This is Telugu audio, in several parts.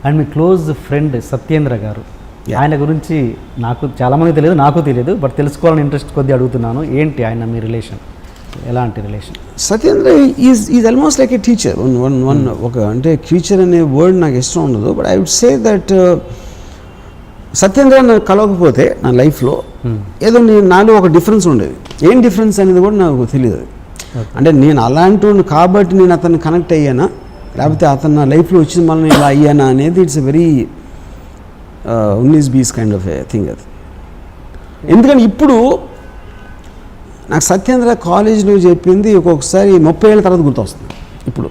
And me close friend Satyendra గారు, ఆయన గురించి నాకు చాలామంది తెలియదు, నాకు తెలియదు, బట్ తెలుసుకోవాలని ఇంట్రెస్ట్ కొద్దిగా అడుగుతున్నాను. ఏంటి ఆయన మీ రిలేషన్, ఎలాంటి relation? Satyendra is almost like a teacher. ఒక అంటే టీచర్ అనే వర్డ్ నాకు ఇష్టం ఉండదు, but I would say that Satyendra నాకు కలవకపోతే నా లైఫ్లో ఏదో నాలో ఒక డిఫరెన్స్ ఉండేది. ఏం డిఫరెన్స్ అనేది కూడా నాకు తెలియదు. అంటే నేను అలాంటి కాబట్టి నేను అతన్ని కనెక్ట్ అయ్యానా, లేకపోతే అతను నా లైఫ్లో వచ్చిన మళ్ళీ ఇలా అయ్యానా అనేది ఇట్స్ ఎ వెరీ ఉన్నీస్ బీస్ కైండ్ ఆఫ్ ఏ థింగ్ అది. ఎందుకంటే ఇప్పుడు నాకు సత్యేంద్ర కాలేజీలో చెప్పింది ఒక్కొక్కసారి 30 ఏళ్ళ తర్వాత గుర్తొస్తుంది ఇప్పుడు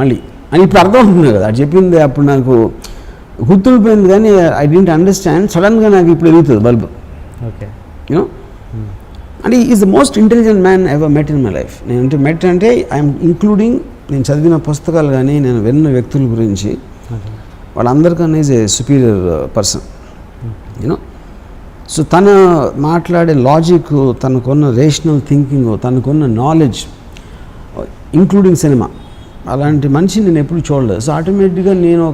మళ్ళీ. అని ఇప్పుడు అర్థం అవుతుంది కదా, అది చెప్పింది అప్పుడు నాకు గుర్తుండిపోయింది, కానీ ఐ డెంట్ అండర్స్టాండ్. సడన్గా నాకు ఇప్పుడు ఎదుగుతుంది బల్బ్. ఓకే, యూనో, అంటే is the most intelligent man ever met in my life. నేను మెట్ అంటే ఐఎమ్ ఇంక్లూడింగ్ నేను చదివిన పుస్తకాలు కానీ నేను విన్న వ్యక్తుల గురించి వాళ్ళందరికన్నా is a superior person, you know. So తను మాట్లాడే లాజిక్, తనకున్న రేషనల్ థింకింగ్, తనకున్న నాలెడ్జ్, ఇంక్లూడింగ్ సినిమా, అలాంటి మనిషిని నేను ఎప్పుడు చూడలేదు. సో ఆటోమేటిక్గా నేను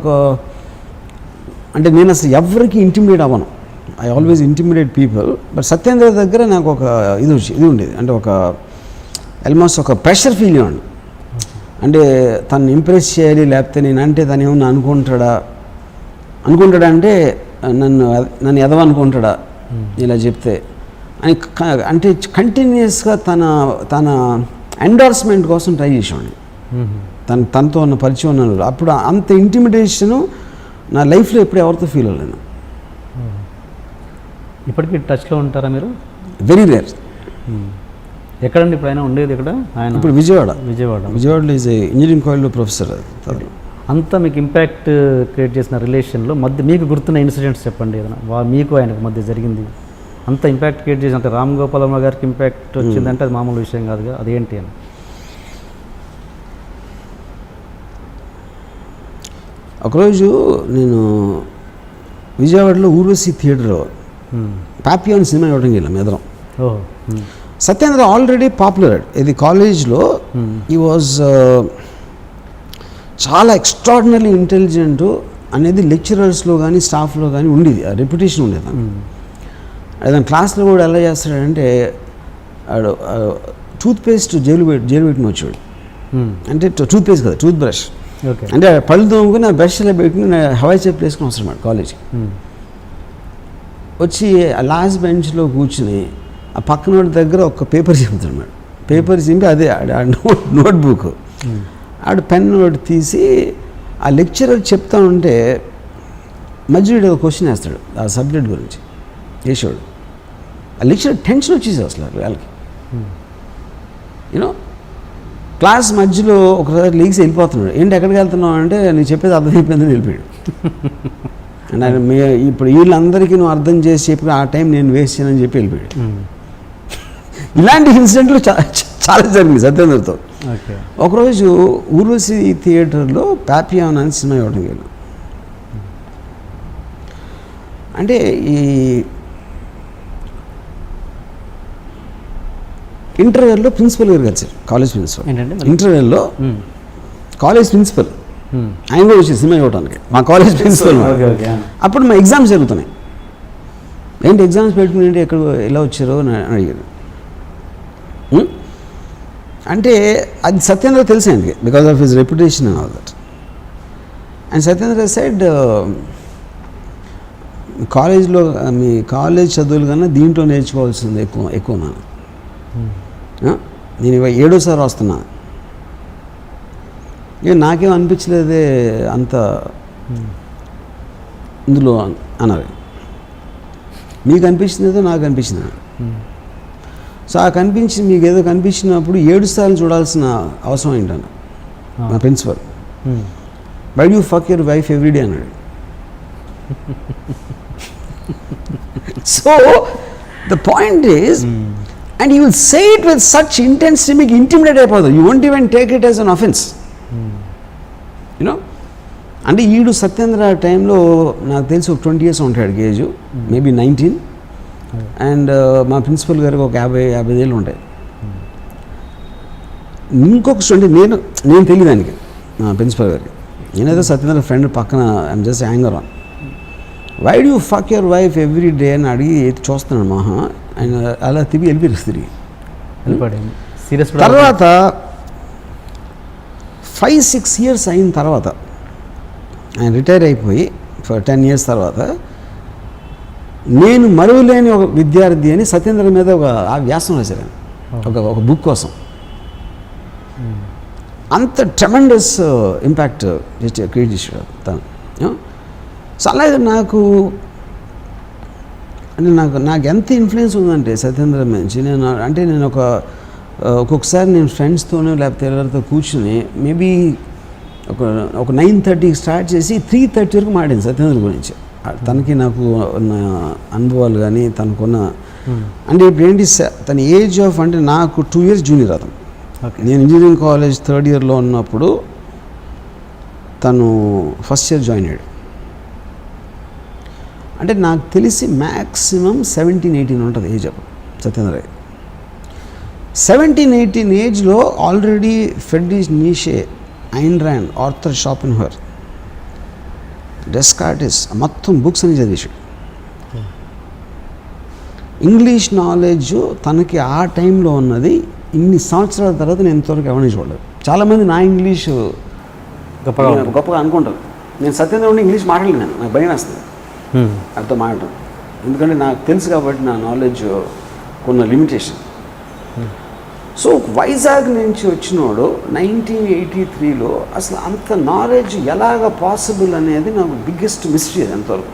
నేను అసలు ఎవరికి ఇంటిమిడేట్ అవ్వను. I always intimidate people. But Satyendra దగ్గర నాకు ఒక ఇది ఉండేది, అంటే ఒక ఆల్మోస్ట్ ఒక ప్రెషర్ ఫీల్ ఇవ్వండి. అంటే తను ఇంప్రెస్ చేయాలి, లేకపోతే నేను అంటే తను ఏమన్నా అనుకుంటాడా అంటే నన్ను ఎదవనుకుంటాడా ఇలా చెప్తే అని, అంటే కంటిన్యూస్గా తన ఎండార్స్మెంట్ కోసం ట్రై చేసేవాడిని. తనతో ఉన్న పరిచయం ఉన్నాను. అప్పుడు అంత ఇంటిమిడేషను నా లైఫ్లో ఎప్పుడు ఎవరితో ఫీల్ అవ్వలేను. ఇప్పటికీ టచ్లో ఉంటారా మీరు? Very rare. ఎక్కడండి ఇప్పుడు ఆయన ఉండేది? ఎక్కడ ఆయన? ఇప్పుడు విజయవాడలో ఈజ్ ఇంజనీరింగ్ కాలేజ్లో ప్రొఫెసర్. అంతా మీకు ఇంపాక్ట్ క్రియేట్ చేసిన రిలేషన్లో మధ్య మీకు గుర్తున్న ఇన్సిడెంట్స్ చెప్పండి ఏదైనా, మీకు ఆయనకు మధ్య జరిగింది. అంత ఇంపాక్ట్ క్రియేట్ చేసి, అంటే రామ్ గోపాల్ వర్మ గారికి ఇంపాక్ట్ వచ్చిందంటే అది మామూలు విషయం కాదుగా, అదేంటి అని. ఒకరోజు నేను విజయవాడలో ఊర్వశి థియేటర్లో పాపియాన్ సినిమా ఇవ్వడం వెళ్ళాం ఎదరం. Satyendra already popular. ఇది కాలేజ్లో ఈ వాజ్ చాలా ఎక్స్ట్రాడినరీ ఇంటెలిజెంట్ అనేది లెక్చరర్స్లో కానీ స్టాఫ్లో కానీ ఉండేది, ఆ రెప్యుటేషన్ ఉండేది. అతను క్లాస్లో కూడా ఎలా చేస్తాడంటే టూత్పేస్ట్ జైలు పెట్టిన వచ్చాడు. అంటే టూత్పేస్ట్ కదా, టూత్ బ్రష్. అంటే పళ్ళు తోముకుని ఆ బ్రష్ ఇలా పెట్టుకుని హవాయి చెప్పు వేసుకుని వస్తున్నాడు కాలేజ్కి. వచ్చి ఆ లాస్ట్ బెంచ్లో కూర్చుని ఆ పక్కన దగ్గర ఒక పేపర్ చింపుతాడు మేడం. పేపర్ చింపి అదే నోట్బుక్ ఆడు పెన్ నోట్ తీసి ఆ లెక్చరర్ చెప్తా ఉంటే మధ్యలో ఒక క్వశ్చన్ వేస్తాడు ఆ సబ్జెక్ట్ గురించి వేసాడు. ఆ లెక్చరర్ టెన్షన్ వచ్చేసి అసలు వాళ్ళకి, యూనో. క్లాస్ మధ్యలో ఒకసారి లీగ్స్ వెళ్ళిపోతున్నాడు. ఏంటి ఎక్కడికి వెళ్తున్నావు అంటే నీకు చెప్పేది అర్థమైపోయిందని వెళ్ళిపోయాడు. అండ్ ఇప్పుడు వీళ్ళందరికీ నువ్వు అర్థం చేసి చెప్పి ఆ టైం నేను వేస్ట్ చేయనని చెప్పి వెళ్ళిపోయాడు. ఇలాంటి ఇన్సిడెంట్లు చాలా జరిగింది సత్యేంద్రతో. ఒకరోజు ఊర్వశి థియేటర్లో పాపియాన్ అని సినిమా ఇవ్వడం వెళ్ళాం. అంటే ఈ ఇంటర్వెల్లో ప్రిన్సిపల్ గారు కలిసారు, కాలేజ్ ప్రిన్సిపల్. ఇంటర్వెల్లో కాలేజ్ ప్రిన్సిపల్ ఆయన కూడా వచ్చి సినిమా ఇవ్వడానికి, మా కాలేజ్ ప్రిన్సిపల్. అప్పుడు మా ఎగ్జామ్స్ జరుగుతున్నాయి. ఏంటి ఎగ్జామ్స్ పెట్టుకుని ఏంటి ఎక్కడ ఎలా వచ్చారో అని అడిగారు. అంటే అది సత్యేంద్ర తెలుసు ఆయనకి, because of his reputation and all that. And Satyendra side కాలేజ్లో మీ కాలేజ్ చదువులు కన్నా దీంట్లో నేర్చుకోవాల్సింది ఎక్కువ నేను 7వ వస్తున్నా. నాకేం అనిపించలేదే అంత ఇందులో అన్నారు. మీకు అనిపించిందేదో నాకు అనిపించింది. సో ఆ మీకు ఏదో కనిపించినప్పుడు 7 సార్లు చూడాల్సిన అవసరం ఏంటన్నా మా principal. Why do fuck your wife everyday అన్నాడు. So the point is, and you will say it with such intensity, మీకు ఇంటిమిడేట్ అయిపోతుంది. You won't even take it as an offense. You know, అంటే ఈడు సత్యేంద్ర టైంలో నాకు తెలిసి ఒక 20 years ఉంటాడు ఏజ్, మేబీ 19. అండ్ మా ప్రిన్సిపల్ గారికి ఒక 50 ఏళ్ళు ఉంటాయి. ఇంకొక స్టూడెంట్ నేను తెలియదు దానికి ప్రిన్సిపల్ గారికి. నేనేదో సత్యేంద్ర ఫ్రెండ్ పక్కన I'm just hanger on. Why do fuck your wife every day అని అడిగి చూస్తున్నాడు మహా. ఆయన అలా వెళ్ళిపోయారు తిరిగి. సీరియస్. తర్వాత 5-6 years అయిన తర్వాత ఆయన రిటైర్ అయిపోయి 10 years తర్వాత నేను మరువలేని ఒక విద్యార్థి అని సత్యేంద్ర మీద ఒక వ్యాసం రాశారు ఒక బుక్ కోసం. అంత ట్రెమెండస్ ఇంపాక్ట్ క్రియేట్ చేశాడు తను. సో అలాగే నాకు ఎంత ఇన్ఫ్లుయెన్స్ ఉందంటే సత్యేంద్ర నుంచి నేను ఒక్కొక్కసారి నేను ఫ్రెండ్స్తోనో లేకపోతే ఎవరితో కూర్చుని మేబీ ఒక 9:30 స్టార్ట్ చేసి 3:30 వరకు మాట్లాడింది సత్యేంద్ర గురించి. తనకి నాకు ఉన్న అనుభవాలు కానీ తనకున్న అంటే ఇప్పుడు ఏంటి తన ఏజ్ ఆఫ్ అంటే నాకు 2 years జూనియర్ అతను. నేను ఇంజనీరింగ్ కాలేజ్ 3rd year ఉన్నప్పుడు తను ఫస్ట్ ఇయర్ జాయిన్ అయ్యాడు. అంటే నాకు తెలిసి మ్యాక్సిమం 17-18 ఉంటుంది ఏజ్ అప్పుడు సత్యేంద్ర. 17-18 ఏజ్లో already Friedrich Nietzsche, Ayn Rand, Arthur Schopenhauer, Descartes మొత్తం బుక్స్ అని చదివేశాడు. ఇంగ్లీష్ నాలెడ్జ్ తనకి ఆ టైంలో ఉన్నది ఇన్ని సంవత్సరాల తర్వాత నేను ఇంతవరకు ఎవరిని చూడలేదు. చాలామంది నా ఇంగ్లీష్ గొప్పగా అనుకుంటారు. నేను సత్యేంద్ర ఉండి ఇంగ్లీష్ మాట్లాడలేను, నాకు భయం వేస్తుంది అర్థం మాట్లాడటం. ఎందుకంటే నాకు తెలుసు కాబట్టి నా నాలెడ్జ్ కొన్ని లిమిటేషన్. సో వైజాగ్ నుంచి వచ్చినోడు 1983లో అసలు అంత నాలెడ్జ్ ఎలాగ పాసిబుల్ అనేది నాకు బిగ్గెస్ట్ మిస్టరీ అది అంతవరకు.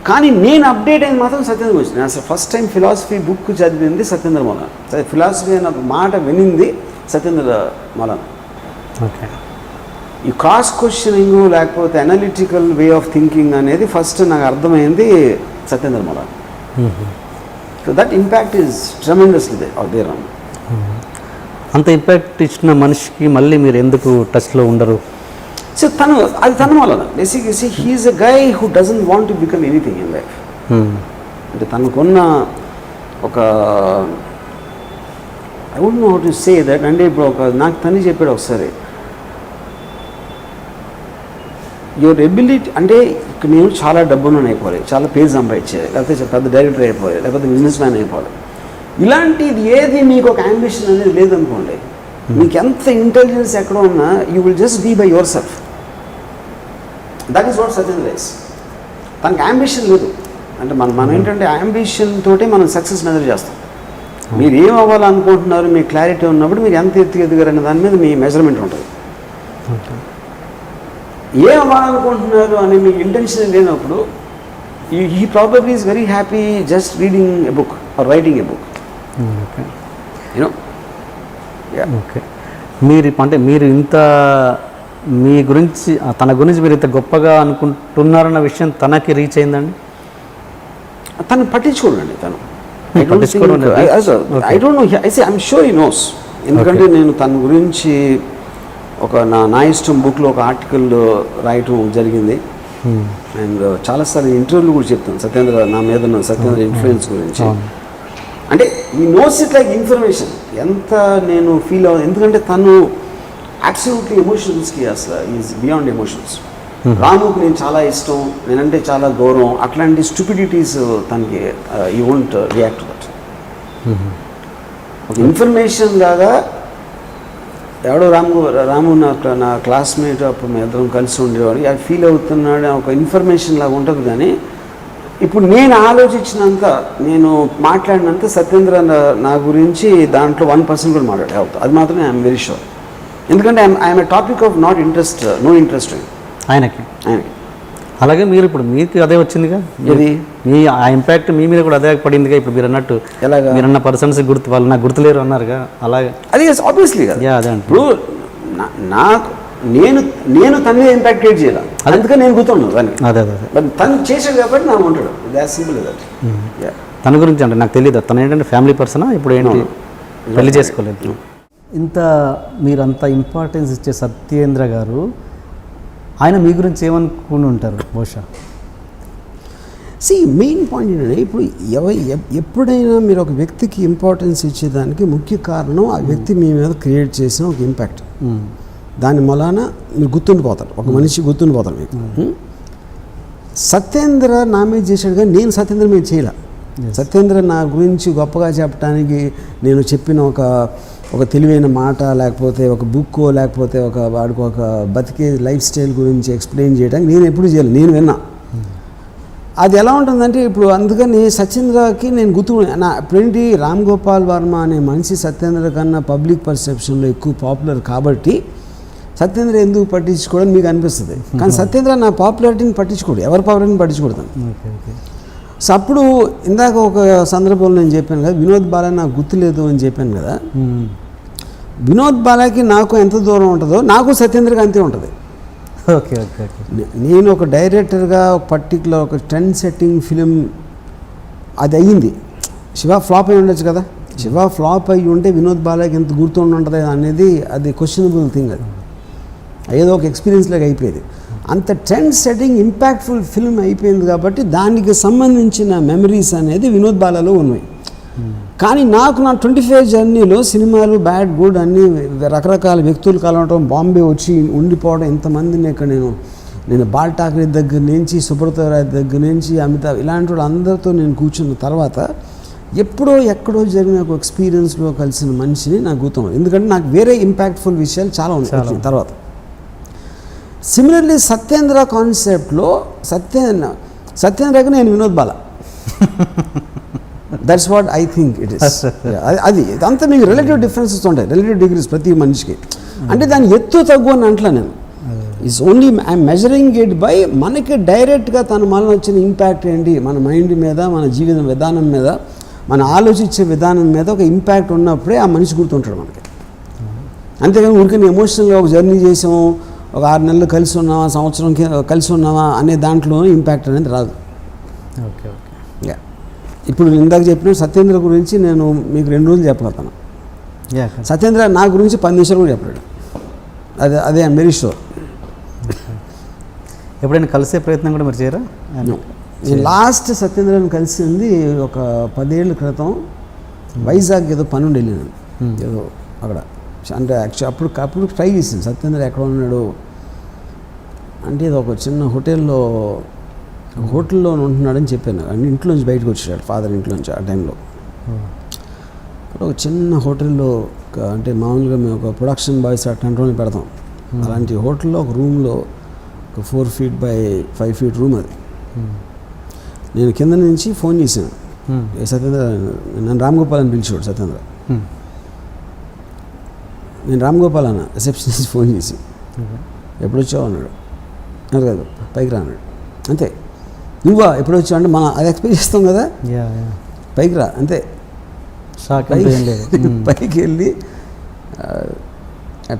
కానీ నేను అప్డేట్ అయింది మాత్రం సత్యేంద్ర గురించి. నేను అసలు ఫస్ట్ టైం ఫిలాసఫీ బుక్ చదివింది సత్యేంద్ర మౌలానా. ఫిలాసఫీ అనే మాట వినింది సత్యేంద్ర మౌలానా. ఓకే. ఈ క్రాస్ క్వశ్చనింగ్ లేకపోతే అనలిటికల్ వే ఆఫ్ థింకింగ్ అనేది ఫస్ట్ నాకు అర్థమైంది Satyendra Maulana. So that impact is tremendously there. అంత ఇంపాక్ట్ ఇచ్చిన మనిషికి మళ్ళీ మీరు ఎందుకు టచ్లో ఉండరు? సో తన వలన బేసిక్గా he is a guy who doesn't want to become anything in life. అంటే తనకున్న ఒక I would know how to say that. అంటే ఇప్పుడు నాకు తను చెప్పాడు ఒకసారి, యువర్ ఎబిలిటీ అంటే ఇక్కడ నేను చాలా డబ్బులను అయిపోవాలి, చాలా పేరు సంపాదించాలి, లేకపోతే పెద్ద డైరెక్టర్ అయిపోవాలి, లేకపోతే బిజినెస్ మ్యాన్ అయిపోవాలి. ఇలాంటిది ఏది మీకు ఒక అంబిషన్ అనేది లేదనుకోండి, మీకు ఎంత ఇంటెలిజెన్స్ ఎక్కడ ఉన్నా you will just be by yourself. That is what Satyendra is. తనకి అంబిషన్ లేదు. అంటే మనం ఏంటంటే అంబిషన్ తోటే మనం సక్సెస్ మెజర్ చేస్తాం. మీరు ఏం అవ్వాలనుకుంటున్నారు, మీ క్లారిటీ ఉన్నప్పుడు మీరు ఎంత ఎదిగారు అనే దాని మీద మీ మెజర్మెంట్ ఉంటుంది. ఏం అవ్వాలనుకుంటున్నారు అనే మీకు ఇంటెన్షన్ లేనప్పుడు he probably is very happy just reading a book or writing a book. You know. Okay. మీరు ఇంత మీ గురించి తన గురించి మీరు ఇంత గొప్పగా అనుకుంటున్నారన్న విషయం తనకి రీచ్ అయిందండి? తను పట్టించుకోండి. తను I don't know, I'm sure he knows. ఎందుకంటే నేను తన గురించి నా ఇష్టం బుక్లో ఒక ఆర్టికల్ రాయటం జరిగింది. అండ్ చాలాసార్లు ఇంటర్వ్యూలు కూడా చెప్తాను సత్యేంద్ర నా మీద ఉన్న సత్యేంద్ర ఇన్ఫ్లుయెన్స్ గురించి. అంటే ఈ నోస్ ఇట్ లైక్ ఇన్ఫర్మేషన్ ఎంత నేను ఫీల్ అవ్వదు. ఎందుకంటే తను అబ్సల్యూట్లీ ఎమోషన్స్కి అసలు ఈజ్ బియాండ్ ఎమోషన్స్. రాముకి నేను చాలా ఇష్టం, నేనంటే చాలా గౌరవం, అట్లాంటి స్టూపిడిటీస్ తనకి you won't react to that. ఒక ఇన్ఫర్మేషన్ లాగా ఎవడో రాము నా క్లాస్మేట్, అప్పుడు మేము ఇద్దరం కలిసి ఉండేవాడు, అది ఫీల్ అవుతున్నాడు ఒక ఇన్ఫర్మేషన్ లాగా ఉంటుంది. కానీ ఇప్పుడు నేను ఆలోచించినంత, నేను మాట్లాడినంత సత్యేంద్ర నా గురించి దాంట్లో 1% కూడా మాట్లాడే అవుతుంది. అది మాత్రం ఐఎమ్ వెరీ షూర్. ఎందుకంటే I'm a topic of no interest ఆయనకి. అలాగే మీరు ఇప్పుడు మీకు అదే వచ్చిందిగా, ఇది మీ ఆ ఇంపాక్ట్ మీ మీద కూడా అదే పడిందిగా. ఇప్పుడు మీరు అన్నట్టు ఎలాగా మీరన్న పర్సన్స్ వాళ్ళు నాకు గుర్తులేరు అన్నారుగా, అలాగే అది ఆబ్వియస్లీ కదా. అదే అంటే ఇప్పుడు నాకు నేను తన మీద ఇంపాక్ట్ క్రియేట్ చేయాలి, అందుకని నేను గుర్తున్నాను దానికి. అదే బట్ తను చేసాడు కాబట్టి నాకు ఉంటాడు. That simple that. తన గురించి అంటే నాకు తెలియదు, తను ఏంటంటే ఫ్యామిలీ పర్సనా, ఇప్పుడు ఏంటి పెళ్లి చేసుకోలేదు. ఇంత మీరంత ఇంపార్టెన్స్ ఇచ్చే సత్యేంద్ర గారు ఆయన మీ గురించి ఏమనుకుని ఉంటారు బహుశా? మెయిన్ పాయింట్ ఏంటంటే ఇప్పుడు ఎప్పుడైనా మీరు ఒక వ్యక్తికి ఇంపార్టెన్స్ ఇచ్చేదానికి ముఖ్య కారణం ఆ వ్యక్తి మీ మీద క్రియేట్ చేసిన ఒక ఇంపాక్ట్. దాని మూలాన మీరు గుర్తుండిపోతారు, ఒక మనిషి గుర్తుండిపోతారు మీకు. సత్యేంద్ర నా మీద చేశాడు కానీ నేను సత్యేంద్ర మీద చేయలే. సత్యేంద్ర నా గురించి గొప్పగా చెప్పడానికి నేను చెప్పిన ఒక తెలివైన మాట, లేకపోతే ఒక బుక్, లేకపోతే వాడికి ఒక బతికే లైఫ్ స్టైల్ గురించి ఎక్స్ప్లెయిన్ చేయడానికి నేను ఎప్పుడు చేయలేదు, నేను విన్నా. అది ఎలా ఉంటుందంటే ఇప్పుడు అందుకని సత్యేంద్రకి నేను ఇప్పుడేంటి రామ్ గోపాల్ వర్మ అనే మనిషి సత్యేంద్ర కన్నా పబ్లిక్ పర్సెప్షన్లో ఎక్కువ పాపులర్ కాబట్టి సత్యేంద్ర ఎందుకు పట్టించుకోవడం మీకు అనిపిస్తుంది. కానీ సత్యేంద్ర నా పాపులారిటీని పట్టించుకోడు, ఎవరి పాపులారిటీని పట్టించుకోడతాను. సో అప్పుడు ఇందాక ఒక సందర్భంలో నేను చెప్పాను కదా, వినోద్ బాలా నాకు గుర్తులేదు అని చెప్పాను కదా. వినోద్ బాలాకి నాకు ఎంత దూరం ఉంటుందో నాకు సత్యేంద్రకి అంతే ఉంటుంది. Okay okay okay. నేను ఒక డైరెక్టర్గా ఒక పర్టికులర్ ఒక ట్రెండ్ సెట్టింగ్ ఫిలిం అది అయ్యింది. శివ ఫ్లాప్ అయి ఉండొచ్చు కదా, శివ ఫ్లాప్ అయ్యి ఉంటే వినోద్ బాలాకి ఎంత గుర్తుంటుంది అనేది అది క్వశ్చనబుల్ థింగ్. అది ఏదో ఒక ఎక్స్పీరియన్స్ లాగా అయిపోయేది. అంత ట్రెండ్ సెట్టింగ్ ఇంపాక్ట్ఫుల్ ఫిల్మ్ అయిపోయింది కాబట్టి దానికి సంబంధించిన మెమరీస్ అనేది వినోద్ బాలాలో ఉన్నాయి. కానీ నాకు నా 25 జర్నీలో సినిమాలు బ్యాడ్ గుడ్ అన్నీ రకరకాల వ్యక్తులు కలవటం, బాంబే వచ్చి ఉండిపోవడం, ఇంతమందిని ఇక్కడ నేను బాల్ ఠాక్రే దగ్గర నుంచి, సుబ్రత రాయ్ దగ్గర నుంచి, అమితాబ్ ఇలాంటి వాళ్ళు అందరితో నేను కూర్చున్న తర్వాత ఎప్పుడో ఎక్కడో జరిగిన ఒక ఎక్స్పీరియన్స్లో కలిసిన మనిషిని నాకు గుర్తుంది. ఎందుకంటే నాకు వేరే ఇంపాక్ట్ఫుల్ విషయాలు చాలా ఉన్నాయి తర్వాత. సిమిలర్లీ సత్యేంద్ర కాన్సెప్ట్లో సత్యేంద్రకి నేను Vinod Bala, that's what I think it is. అది అంతా మీకు రిలేటివ్ డిఫరెన్సెస్ ఉంటాయి, రిలేటివ్ డిగ్రీస్ ప్రతి మనిషికి. అంటే దాని ఎత్తు తగ్గు అని అంటలా నేను. It's only I'm measuring it by మనకి డైరెక్ట్గా తన మనలో వచ్చిన ఇంపాక్ట్ ఏంటి, మన మైండ్ మీద, మన జీవిత విధానం మీద, మన ఆలోచించే విధానం మీద ఒక ఇంపాక్ట్ ఉన్నప్పుడే ఆ మనిషి గుర్తుంటాడు మనకి. అంతేగాని ఊరికే ఎమోషనల్గా ఒక జర్నీ చేసాము, ఒక 6 నెలలు కలిసి ఉన్నామా, సంవత్సరం కలిసి ఉన్నామా అనే దాంట్లో ఇంపాక్ట్ అనేది రాదు. Okay okay. ఇప్పుడు ఇందాక చెప్పిన సత్యేంద్ర గురించి నేను మీకు 2 రోజులు చెప్పగలుగుతాను. సత్యేంద్ర నా గురించి 10 నిమిషాలు కూడా చెప్పాడు. అదే ఐఎమ్ వెరీ షూర్. ఎప్పుడైనా కలిసే ప్రయత్నం కూడా మీరు చేయరా? నేను లాస్ట్ సత్యేంద్రని కలిసింది ఒక 10 ఏళ్ళ క్రితం. వైజాగ్ ఏదో పని ఉండి వెళ్ళాను, ఏదో అక్కడ. అంటే అప్పుడు ట్రై చేసింది సత్యేంద్ర ఎక్కడ ఉన్నాడు అంటే, ఇది ఒక చిన్న హోటల్లో ఉంటున్నాడని చెప్పాను. అంటే ఇంట్లోంచి బయటకు వచ్చాడు ఫాదర్, ఇంట్లోంచి ఆ టైంలో. ఒక చిన్న హోటల్లో అంటే మామూలుగా మేము ఒక ప్రొడక్షన్ బాయ్స్ అట్లాంటి వాళ్ళని పెడతాం. అలాంటి హోటల్లో ఒక రూమ్లో ఒక 4 feet by 5 feet రూమ్ అది. నేను కింద నుంచి ఫోన్ చేశాను, సత్యేంద్ర నన్ను రామ్ గోపాల్ అని పిలిచాడు. సత్యేంద్ర నేను రామ్ గోపాల్ అన్న రిసెప్షనిస్ట్ ఫోన్ చేసి, ఎప్పుడు వచ్చావు అన్నాడు. కాదు పైకి రా అన్నాడు. అంతే. నువ్వా ఎప్పుడు వచ్చావు అంటే మనం అది ఎక్స్పెక్ట్ చేస్తాం కదా, పైకి రా అంతే. పైకి వెళ్ళి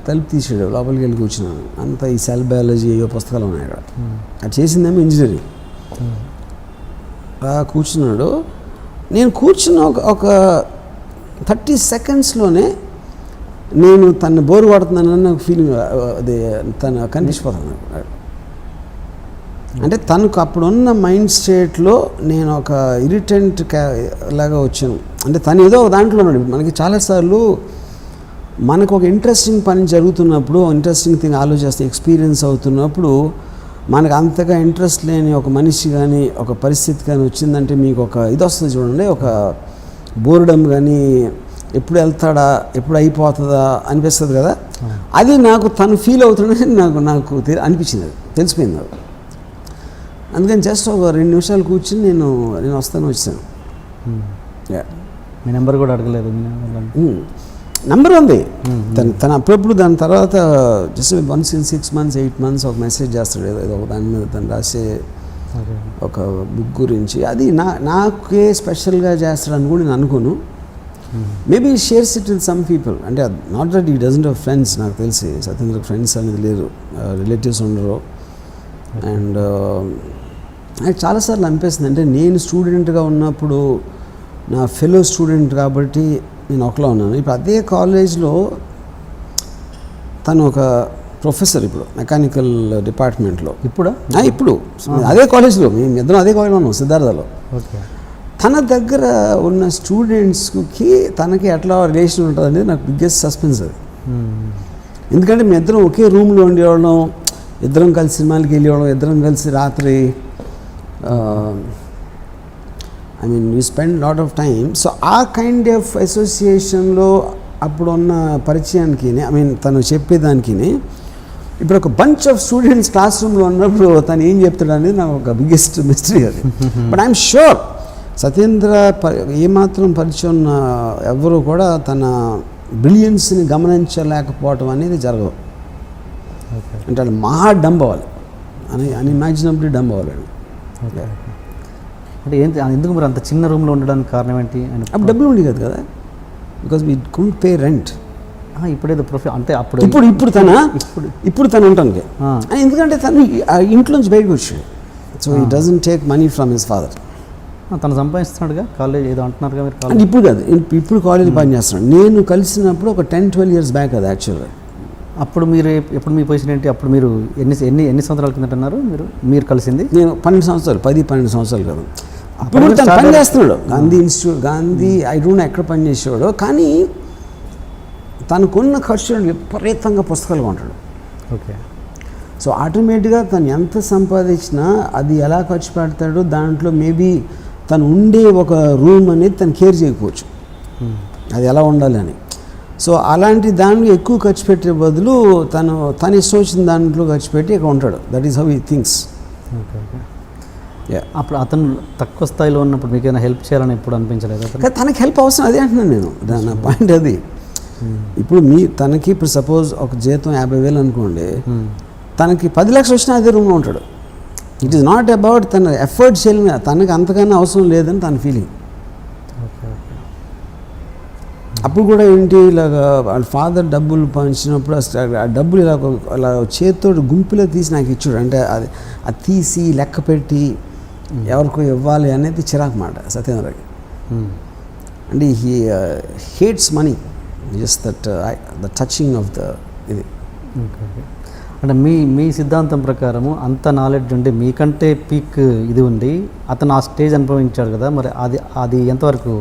తలుపు తీసాడు, లోపలికి వెళ్ళి కూర్చున్నాను. అంతా ఈ సెల్ బయాలజీ ఏవో పుస్తకాలు ఉన్నాయి అక్కడ. అది చేసిందేమో ఇంజనీరింగ్. కూర్చున్నాడు. నేను కూర్చున్న ఒక 30 secondsలోనే నేను తను బోరు కొడుతున్నానన్న ఫీలింగ్ అది తను కనిపించిపోతాను. అంటే తనకు అప్పుడున్న మైండ్ స్టేట్లో నేను ఒక ఇరిటెంట్ లాగా వచ్చాను. అంటే తను ఏదో ఒక దాంట్లో ఉన్నాడు. మనకి చాలాసార్లు మనకు ఒక ఇంట్రెస్టింగ్ పని జరుగుతున్నప్పుడు, ఇంట్రెస్టింగ్ థింగ్ ఆలోచిస్తే ఎక్స్పీరియన్స్ అవుతున్నప్పుడు, మనకు అంతగా ఇంట్రెస్ట్ లేని ఒక మనిషి కానీ ఒక పరిస్థితి కానీ వచ్చిందంటే మీకు ఒక ఇది వస్తుంది చూడండి, ఒక బోర్డమ్ కానీ, ఎప్పుడు వెళ్తాడా, ఎప్పుడు అయిపోతుందా అనిపిస్తుంది కదా. అది నాకు తను ఫీల్ అవుతుందని నాకు అనిపించింది, అది తెలిసిపోయింది అది. అందుకని జస్ట్ ఒక 2 నిమిషాలు కూర్చుని నేను వచ్చాను. మీ నెంబర్ కూడా అడగలేదు? నెంబర్ ఉంది తను అప్పుడప్పుడు. దాని తర్వాత just once in 6 months 8 months ఒక మెసేజ్ చేస్తాడు, ఏదో ఒక దాని మీద తను రాసే ఒక బుక్ గురించి. అది నాకే స్పెషల్గా చేస్తాడని కూడా నేను అనుకోను. Maybe shares it with some people. అంటే నాట్ దట్ ఈ డజంట్ హ్యావ్ ఫ్రెండ్స్. నాకు తెలిసి సత్యేంద్ర ఫ్రెండ్స్ అనేది లేరు, రిలేటివ్స్ ఉండరు. అండ్ నాకు చాలాసార్లు అనిపిస్తుంది, అంటే నేను స్టూడెంట్గా ఉన్నప్పుడు నా ఫెలో స్టూడెంట్ కాబట్టి నేను ఒకలా ఉన్నాను. ఇప్పుడు అదే కాలేజ్లో తను ఒక ప్రొఫెసర్, ఇప్పుడు మెకానికల్ డిపార్ట్మెంట్లో. ఇప్పుడు అదే కాలేజ్లో, మేము ఇద్దరం అదే కాలేజ్లో ఉన్నాం, సిద్ధార్థలో. ఓకే. తన దగ్గర ఉన్న స్టూడెంట్స్కి తనకి ఎట్లా రిలేషన్ ఉంటుంది అనేది నాకు బిగ్గెస్ట్ సస్పెన్స్ అది. ఎందుకంటే మీ ఇద్దరం ఒకే రూమ్లో ఉండేవాళ్ళం, ఇద్దరం కలిసి సినిమాలకి వెళ్ళేవాళ్ళం, ఇద్దరం కలిసి రాత్రి I mean you spend lot of time. So ఆ కైండ్ ఆఫ్ అసోసియేషన్లో అప్పుడున్న పరిచయానికి, ఐ మీన్ తను చెప్పేదానికి, ఇప్పుడు ఒక బంచ్ ఆఫ్ స్టూడెంట్స్ క్లాస్ రూమ్లో ఉన్నప్పుడు తను ఏం చెప్తాడు అనేది నాకు ఒక బిగ్గెస్ట్ మిస్టరీ అది. బట్ ఐఎమ్ షూర్ సత్యేంద్ర ఏమాత్రం పరిచయం ఉన్న ఎవరు కూడా తన బ్రిలియన్స్ని గమనించలేకపోవటం అనేది జరగదు. అంటే వాళ్ళు మహా డంబ్ అవ్వాలి, అన్ఇమాజినబుల్లీ డంబ్ అవ్వాలి. అంటే ఏంటి ఎందుకు మరి అంత చిన్న రూమ్లో ఉండడానికి కారణం ఏంటి? అప్పుడు డబ్బులు ఉండి కదా, because we couldn't pay rent. ఇప్పుడేదో అంటే అప్పుడు ఇప్పుడు తను ఉంటానికి, ఎందుకంటే తను ఇంట్లోంచి బయటకు వచ్చాడు. So he doesn't take money from his father. తను సంపాదిస్తున్నాడుగా, కాలేజ్ ఏదో అంటున్నారుగా మీరు. అంటే ఇప్పుడు కాదు, ఇప్పుడు కాలేజ్ పని చేస్తున్నాడు. నేను కలిసినప్పుడు ఒక 10-12 years బ్యాక్ అది యాక్చువల్గా. అప్పుడు మీరు ఎప్పుడు మీ పొజిషన్ ఏంటి? అప్పుడు మీరు ఎన్ని సంవత్సరాల కిందట అన్నారు మీరు కలిసింది? నేను 12 సంవత్సరాలు, 10-12 సంవత్సరాలు కాదు. అప్పుడు తను పని చేస్తున్నాడు Gandhi institute, Gandhi I don't know ఎక్కడ పని చేసేవాడు. కానీ తనకున్న ఖర్చులను విపరీతంగా పుస్తకాలు కొంటాడు. ఓకే. సో ఆటోమేటిక్గా తను ఎంత సంపాదించినా అది ఎలా ఖర్చు పెడతాడో దాంట్లో మేబీ తను ఉండే ఒక రూమ్ అనేది తను కేర్ చేయకపోవచ్చు, అది ఎలా ఉండాలి అని. సో అలాంటి దాంట్లో ఎక్కువ ఖర్చు పెట్టే బదులు తను ఇష్టం వచ్చిన దాంట్లో ఖర్చు పెట్టి ఇక్కడ ఉంటాడు. That is how he thinks. అప్పుడు అతను తక్కువ స్థాయిలో ఉన్నప్పుడు మీకు ఏమైనా హెల్ప్ చేయాలని ఎప్పుడు అనిపించలేదు? కానీ తనకి హెల్ప్ అవసరం, అదే అంటున్నాను నేను. నా పాయింట్ అది. ఇప్పుడు తనకి ఇప్పుడు సపోజ్ ఒక జీతం 50,000 అనుకోండి, తనకి 10 లక్షలు వచ్చినా అదే రూమ్లో ఉంటాడు. ఇట్ ఈస్ నాట్ అబౌట్ తన ఎఫర్ట్ చేయలేని, తనకి అంతకన్నా అవసరం లేదని తన ఫీలింగ్. అప్పుడు కూడా ఏంటి, ఇలాగ వాళ్ళ ఫాదర్ డబ్బులు పంచినప్పుడు ఆ డబ్బులు ఇలా చేతితో గుంపులో తీసి నాకు ఇచ్చాడు. అంటే అది తీసి లెక్క పెట్టి ఎవరికో ఇవ్వాలి అనేది చిరాకు మాట సత్యేంద్రకి. అంటే he hates money, just the touching of the ఇది. అంటే మీ సిద్ధాంతం ప్రకారము అంత నాలెడ్జ్ ఉండి మీకంటే పీక్ ఇది ఉంది, అతను ఆ స్టేజ్ అనుభవించాడు కదా, మరి అది ఎంతవరకు,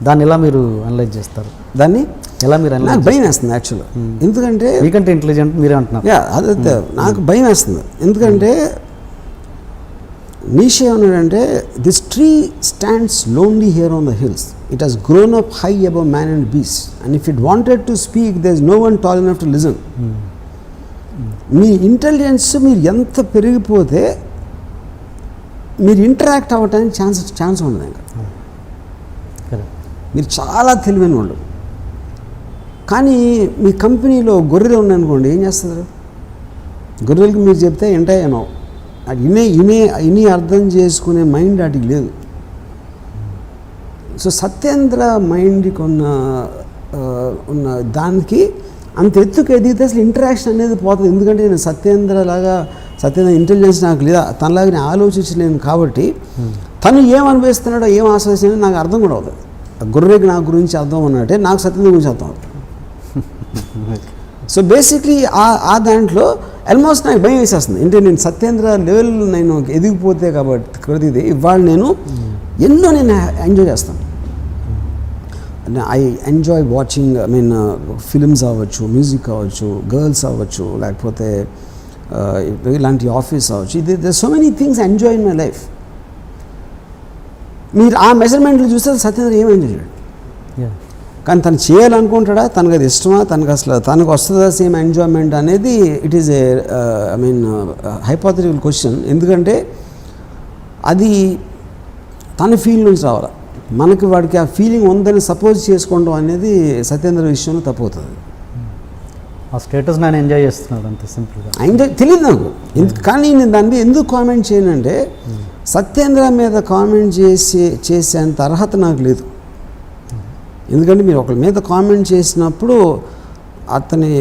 దాన్ని ఎలా మీరు అనలైజ్ చేస్తారు? దాన్ని ఎలా మీరు నాకు భయం వేస్తుంది యాక్చువల్గా. ఎందుకంటే మీకంటే ఇంటెలిజెంట్ మీరే అంటున్నారు. అదే నాకు భయం వేస్తుంది. ఎందుకంటే నీషే ఏమన్నాడంటే, this tree stands lonely here on the hills, it has grown up high above man and beast, and if it wanted to speak there is no one tall enough to listen. మీ ఇంటెలిజెన్స్ మీరు ఎంత పెరిగిపోతే మీరు ఇంటరాక్ట్ అవ్వటానికి ఛాన్స్ ఉండదు. ఇంకా మీరు చాలా తెలివైన వాళ్ళు, కానీ మీ కంపెనీలో గొర్రెలు ఉన్నాయనుకోండి, ఏం చేస్తారు? గొర్రెలకి మీరు చెప్తే ఏంటో అది ఇని అర్థం చేసుకునే మైండ్ వాటికి లేదు. సో సత్యేంద్ర మైండ్కి ఉన్న దానికి అంత ఎత్తుకు ఎదిగితే అసలు ఇంటరాక్షన్ అనేది పోతుంది. ఎందుకంటే నేను సత్యేంద్ర ఇంటెలిజెన్స్ నాకు లేదా, తనలాగా నేను ఆలోచించలేను. కాబట్టి తను ఏం అనుభవిస్తున్నాడో ఏం ఆశ్వాసనో నాకు అర్థం కూడా అవుతుంది. గొర్రెకి నా గురించి అర్థం ఉన్నట్టే నాకు సత్యేంద్ర గురించి అర్థం అవుతుంది. సో బేసిక్లీ ఆ దాంట్లో ఆల్మోస్ట్ నాకు భయం వేసేస్తుంది. అంటే నేను సత్యేంద్ర లెవెల్ నేను ఎదిగిపోతే కాబట్టి ఇది ఇవాళ నేను ఎన్నో ఎంజాయ్ చేస్తాను. I enjoy watching, I mean films అవ్వచ్చు, మ్యూజిక్ అవ్వచ్చు, గర్ల్స్ అవ్వచ్చు, లేకపోతే ఇలాంటి ఆఫీస్ అవ్వచ్చు. They so many things enjoy in my life. మీరు ఆ మెజర్మెంట్లు చూస్తే సత్యేంద్ర ఏం ఎంజాయ్ చేయడు. కానీ తను చేయాలనుకుంటాడా, తనకు అది ఇష్టమా, తనకు వస్తుందా సేమ్ ఎంజాయ్మెంట్ అనేది it is A I mean hypothetical question. ఎందుకంటే అది తన ఫీల్ నుంచి రావాలి. మనకి వాడికి ఆ ఫీలింగ్ ఉందని సపోజ్ చేసుకోవడం అనేది సత్యేంద్ర విషయంలో తప్పవుతుంది. ఆ స్టేటస్ నేను ఎంజాయ్ చేస్తున్నాడు అంతే సింపుల్గా. ఎంజాయ్ తెలియదు నాకు, కానీ నేను దాని మీద ఎందుకు కామెంట్ చేయనంటే సత్యేంద్ర మీద కామెంట్ చేసేంత అర్హత నాకు లేదు. ఎందుకంటే మీరు ఒకరి మీద కామెంట్ చేసినప్పుడు అతని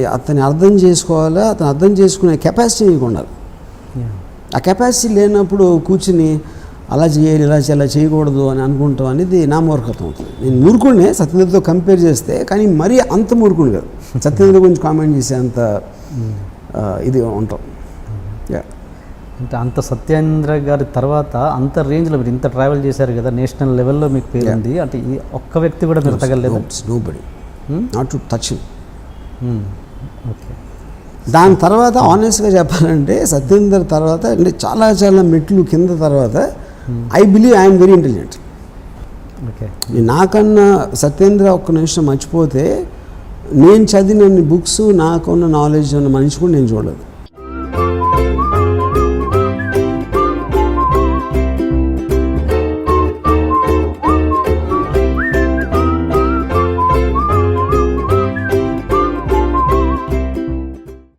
అర్థం చేసుకోవాలా, అతను అర్థం చేసుకునే కెపాసిటీ మీకు ఉండాలి. ఆ కెపాసిటీ లేనప్పుడు కూర్చుని అలా చేయాలి ఇలా చేయకూడదు అని అనుకుంటాం అనేది నా మూర్ఖత్వం అవుతుంది. నేను మూర్ఖుడినే సత్యేంద్రతో కంపేర్ చేస్తే, కానీ మరీ అంత మూర్ఖుడు కాదు. సత్యేంద్ర గురించి కామెంట్ చేసే అంత ఇది ఉంటాం. అంటే అంత సత్యేంద్ర గారి తర్వాత అంత రేంజ్లో మీరు ఇంత ట్రావెల్ చేశారు కదా, నేషనల్ లెవెల్లో మీకు పేరు ఉంది. అంటే ఈ ఒక్క వ్యక్తి కూడా మీరు తగలేదు? Nobody, not to touch him. Okay. దాని తర్వాత ఆనెస్ట్గా చెప్పాలంటే సత్యేంద్ర తర్వాత అంటే చాలా చాలా మెట్లు కింద తర్వాత I believe I'm very intelligent. Okay. నాకన్నా సత్యేంద్ర ఒక్క నిమిషం మర్చిపోతే నేను చదివిన బుక్స్ నాకున్న నాలెడ్జ్ ఉన్న మనిషి కూడా నేను చూడలేదు.